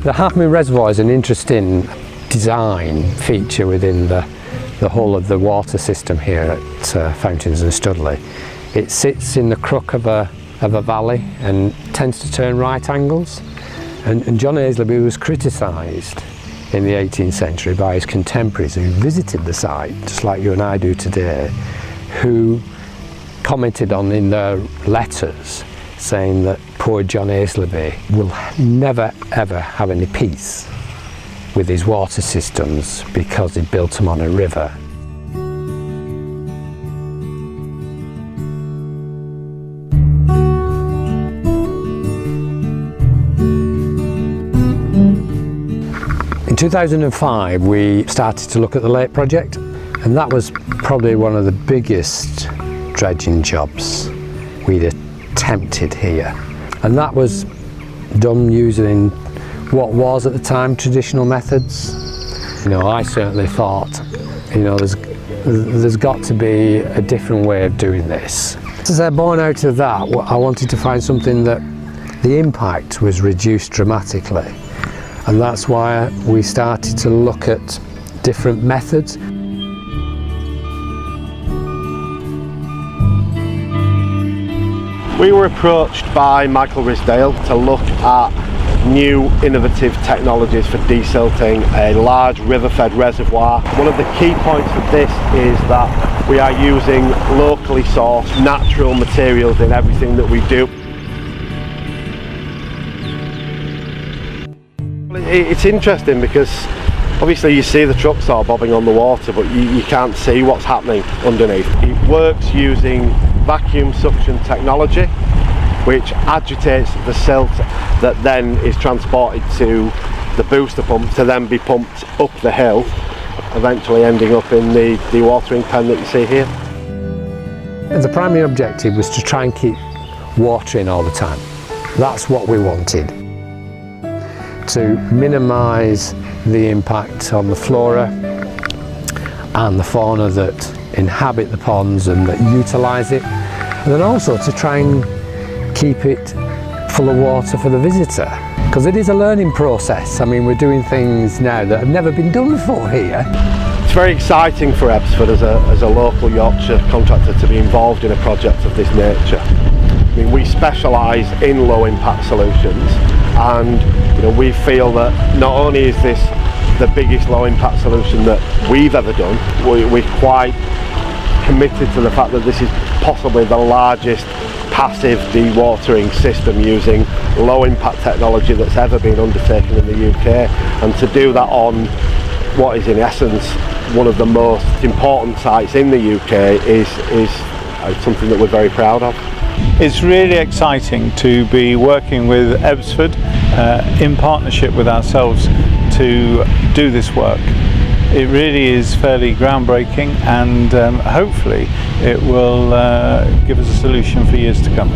The Half Moon Reservoir is an interesting design feature within the whole of the water system here at Fountains and Studley. It sits in the crook of a valley and tends to turn right angles. And John Aisleby was criticised in the 18th century by his contemporaries who visited the site, just like you and I do today, who commented on in their letters saying that poor John Aisleby will never ever have any peace with his water systems because he built them on a river. In 2005 we started to look at the lake project, and that was probably one of the biggest dredging jobs we'd attempted here, and that was done using what was at the time traditional methods. You know, I certainly thought, you know, there's got to be a different way of doing this. As I born out of that, I wanted to find something that the impact was reduced dramatically, and that's why we started to look at different methods. We were approached by Michael Ridsdale to look at new innovative technologies for desilting a large river-fed reservoir. One of the key points of this is that we are using locally sourced natural materials in everything that we do. It's interesting because obviously you see the truck saw bobbing on the water, but you can't see what's happening underneath. It works using vacuum suction technology, which agitates the silt that then is transported to the booster pump to then be pumped up the hill, eventually ending up in the dewatering pen that you see here. The primary objective was to try and keep water in all the time. That's what we wanted, to minimise the impact on the flora and the fauna that inhabit the ponds and that utilise it, and then also to try and keep it full of water for the visitor, because it is a learning process. I mean, we're doing things now that have never been done before here. It's very exciting for Ebsford as a local Yorkshire contractor to be involved in a project of this nature. I mean, we specialise in low impact solutions, and you know, we feel that not only is this the biggest low impact solution that we've ever done, we're quite committed to the fact that this is possibly the largest passive dewatering system using low impact technology that's ever been undertaken in the UK, and to do that on what is in essence one of the most important sites in the UK is something that we're very proud of. It's really exciting to be working with Ebsford in partnership with ourselves to do this work. It really is fairly groundbreaking, and hopefully it will give us a solution for years to come.